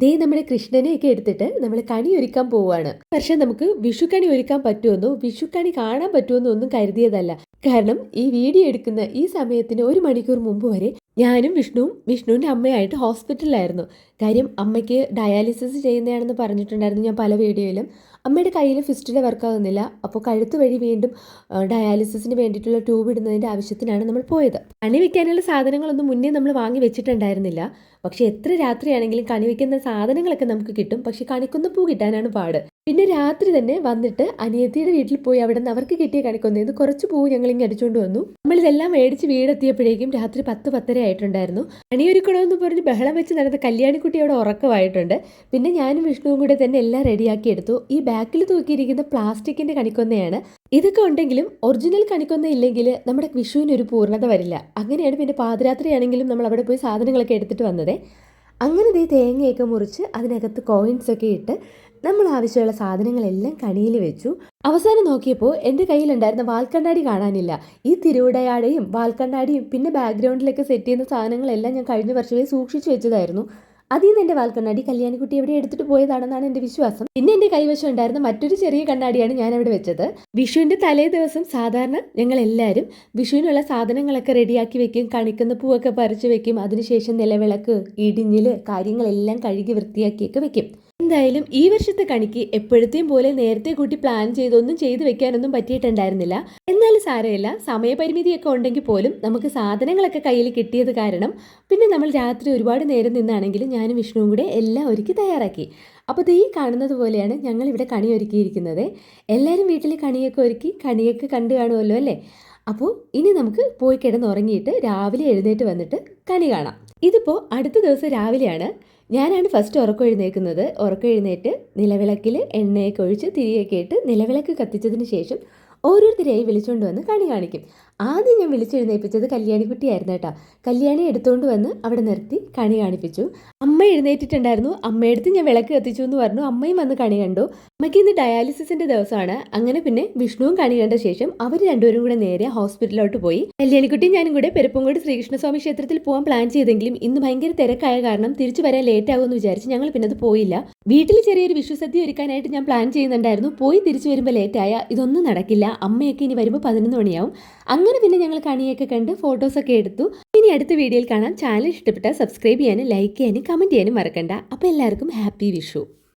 ദേ നമ്മുടെ കൃഷ്ണനെയൊക്കെ എടുത്തിട്ട് നമ്മൾ കണി ഒരുക്കാൻ പോവുകയാണ്. പക്ഷെ നമുക്ക് വിഷുക്കണി ഒരുക്കാൻ പറ്റുമെന്നോ വിഷുക്കണി കാണാൻ പറ്റുമെന്നോ ഒന്നും കരുതിയതല്ല. കാരണം ഈ വീഡിയോ എടുക്കുന്ന ഈ സമയത്തിന് 1 മണിക്കൂർ മുമ്പ് വരെ ഞാനും വിഷ്ണുവിൻ്റെ അമ്മയായിട്ട് ഹോസ്പിറ്റലിലായിരുന്നു. കാര്യം അമ്മയ്ക്ക് ഡയാലിസിസ് ചെയ്യുന്നതാണെന്ന് പറഞ്ഞിട്ടുണ്ടായിരുന്നു ഞാൻ പല വീഡിയോയിലും. അമ്മയുടെ കയ്യിൽ ഫിസ്റ്റുല വർക്കാകുന്നില്ല. അപ്പോൾ കഴുത്ത് വഴി വീണ്ടും ഡയാലിസിസിന് വേണ്ടിയിട്ടുള്ള ട്യൂബ് ഇടുന്നതിൻ്റെ ആവശ്യത്തിനാണ് നമ്മൾ പോയത്. കണി വെക്കാനുള്ള സാധനങ്ങളൊന്നും മുന്നേ നമ്മൾ വാങ്ങി വെച്ചിട്ടുണ്ടായിരുന്നില്ല. പക്ഷെ എത്ര രാത്രിയാണെങ്കിലും കണി വെക്കുന്ന സാധനങ്ങളൊക്കെ നമുക്ക് കിട്ടും. പക്ഷെ കണിക്കൊന്ന പൂ കിട്ടാനാണ് പാട്. പിന്നെ രാത്രി തന്നെ വന്നിട്ട് അനിയത്തിയുടെ വീട്ടിൽ പോയി അവിടെ നിന്ന് അവർക്ക് കിട്ടിയ കണിക്കൊന്നേന്ന് കുറച്ച് പൂവ് ഞങ്ങൾ ഇങ്ങനെ അടിച്ചുകൊണ്ട് വന്നു. നമ്മളിതെല്ലാം മേടിച്ച് വീടെത്തിയപ്പോഴേക്കും രാത്രി 10-10:30 ആയിട്ടുണ്ടായിരുന്നു. കണിയൊരുക്കണമെന്ന് പറഞ്ഞ് ബഹളം വെച്ച് നടന്ന കല്യാണിക്കുട്ടി അവിടെ ഉറക്കമായിട്ടുണ്ട്. പിന്നെ ഞാനും വിഷ്ണുവും കൂടെ തന്നെ എല്ലാം റെഡിയാക്കി എടുത്തു. ഈ ബാക്കിൽ തൂക്കിയിരിക്കുന്ന പ്ലാസ്റ്റിക്കിന്റെ കണിക്കൊന്നയാണ്. ഇതൊക്കെ ഉണ്ടെങ്കിലും ഒറിജിനൽ കണിക്കൊന്ന ഇല്ലെങ്കിൽ നമ്മുടെ വിഷുവിന് ഒരു പൂർണ്ണത വരില്ല. അങ്ങനെയാണ് പിന്നെ പാതിരാത്രിയാണെങ്കിലും നമ്മൾ അവിടെ പോയി സാധനങ്ങളൊക്കെ എടുത്തിട്ട് വന്നത്. അങ്ങനെ ദേ തേങ്ങയൊക്കെ മുറിച്ച് അതിനകത്ത് കോയിൻസ് ഒക്കെ ഇട്ട് നമ്മൾ ആവശ്യമുള്ള സാധനങ്ങളെല്ലാം കണിയിൽ വെച്ചു. അവസാനം നോക്കിയപ്പോൾ എൻ്റെ കയ്യിലുണ്ടായിരുന്ന വാൽക്കണ്ണാടി കാണാനില്ല. ഈ തിരുവുടയാടയും വാൽക്കണ്ണാടിയും പിന്നെ ബാക്ക്ഗ്രൗണ്ടിലൊക്കെ സെറ്റ് ചെയ്യുന്ന സാധനങ്ങളെല്ലാം ഞാൻ കഴിഞ്ഞ വർഷമേ സൂക്ഷിച്ചു വെച്ചതായിരുന്നു. അതിൽ നിന്ന് എൻ്റെ വാൽക്കണ്ണാടി കല്യാണിക്കുട്ടി എവിടെ എടുത്തിട്ട് പോയതാണെന്നാണ് എൻ്റെ വിശ്വാസം. പിന്നെ എൻ്റെ കൈവശം ഉണ്ടായിരുന്ന മറ്റൊരു ചെറിയ കണ്ണാടിയാണ് ഞാൻ അവിടെ വെച്ചത്. വിഷുവിൻ്റെ തലേ ദിവസം സാധാരണ ഞങ്ങൾ എല്ലാവരും വിഷുവിനുള്ള സാധനങ്ങളൊക്കെ റെഡിയാക്കി വെക്കും. കണിക്കുന്ന പൂവൊക്കെ പറിച്ചു വെക്കും. അതിനുശേഷം നിലവിളക്ക്, ഇടിഞ്ഞില് കാര്യങ്ങളെല്ലാം കഴുകി വൃത്തിയാക്കിയൊക്കെ വെക്കും. എന്തായാലും ഈ വർഷത്തെ കണിക്ക് എപ്പോഴത്തെയും പോലെ നേരത്തെ കൂട്ടി പ്ലാൻ ചെയ്തൊന്നും ചെയ്തു വെക്കാനൊന്നും പറ്റിയിട്ടുണ്ടായിരുന്നില്ല. എന്നാലും സാരമില്ല, സമയപരിമിതിയൊക്കെ ഉണ്ടെങ്കിൽ പോലും നമുക്ക് സാധനങ്ങളൊക്കെ കയ്യിൽ കിട്ടിയത് കാരണം പിന്നെ നമ്മൾ രാത്രി ഒരുപാട് നേരം നിന്നാണെങ്കിലും ഞാനും വിഷ്ണുവും കൂടെ എല്ലാം ഒരുക്കി തയ്യാറാക്കി. അപ്പോൾ ഈ കാണുന്നത് പോലെയാണ് ഞങ്ങൾ ഇവിടെ കണി ഒരുക്കിയിരിക്കുന്നത്. എല്ലാവരും വീട്ടിൽ കണിയൊക്കെ ഒരുക്കി കണിയൊക്കെ കണ്ടു കാണുമല്ലോ അല്ലേ? അപ്പോൾ ഇനി നമുക്ക് പോയി കിടന്നുറങ്ങിയിട്ട് രാവിലെ എഴുന്നേറ്റ് വന്നിട്ട് കണി കാണാം. ഇതിപ്പോൾ അടുത്ത ദിവസം രാവിലെയാണ്. ഞാനാണ് ഫസ്റ്റ് ഉറക്കം എഴുന്നേറ്റ് നിലവിളക്കിൽ എണ്ണയൊക്കെ ഒഴിച്ച് തിരിയൊക്കെ ഇട്ട് നിലവിളക്ക് കത്തിച്ചതിന് ശേഷം ഓരോരുത്തരെയായി വിളിച്ചുകൊണ്ട് വന്ന് കണി കാണിക്കും. ആദ്യം ഞാൻ വിളിച്ചെഴുന്നേൽപ്പിച്ചത് കല്യാണിക്കുട്ടിയായിരുന്നു കേട്ടോ. കല്യാണി എടുത്തുകൊണ്ട് വന്ന് അവിടെ നിർത്തി കണി കാണിപ്പിച്ചു. അമ്മ എഴുന്നേറ്റിട്ടുണ്ടായിരുന്നു. അമ്മയെടുത്ത് ഞാൻ വിളക്ക് കത്തിച്ചു എന്ന് പറഞ്ഞു. അമ്മയും വന്ന് കണി കണ്ടു. അമ്മയ്ക്ക് ഇന്ന് ഡയാലിസിസിന്റെ ദിവസമാണ്. അങ്ങനെ പിന്നെ വിഷ്ണുവും കണി കണ്ട ശേഷം അവർ രണ്ടുപേരും കൂടെ നേരെ ഹോസ്പിറ്റലിലോട്ട് പോയി. കല്യാണിക്കുട്ടി ഞാനും കൂടെ പെരുപ്പങ്കോട് ശ്രീകൃഷ്ണസ്വാമി ക്ഷേത്രത്തിൽ പോകാൻ പ്ലാൻ ചെയ്തെങ്കിലും ഇന്ന് ഭയങ്കര തിരക്കായ കാരണം തിരിച്ചു വരാൻ ലേറ്റ് ആകുമെന്ന് വിചാരിച്ച് ഞങ്ങൾ പിന്നെ അത് പോയില്ല. വീട്ടിൽ ചെറിയൊരു വിഷുസദ്യ ഒരുക്കാനായിട്ട് ഞാൻ പ്ലാൻ ചെയ്യുന്നുണ്ടായിരുന്നു. പോയി തിരിച്ചു വരുമ്പോൾ ലേറ്റായ ഇതൊന്നും നടക്കില്ല. അമ്മയൊക്കെ ഇനി വരുമ്പോൾ 11 മണിയാവും. അങ്ങനെ പിന്നെ ഞങ്ങൾ കണിയൊക്കെ കണ്ട് ഫോട്ടോസൊക്കെ എടുത്തു. ഇനി അടുത്ത വീഡിയോയിൽ കാണാം. ചാനൽ ഇഷ്ടപ്പെട്ടാൽ സബ്സ്ക്രൈബ് ചെയ്യാനും ലൈക്ക് ചെയ്യാനും കമൻറ്റ് ചെയ്യാനും മറക്കണ്ട. അപ്പോൾ എല്ലാവർക്കും ഹാപ്പി വിഷു.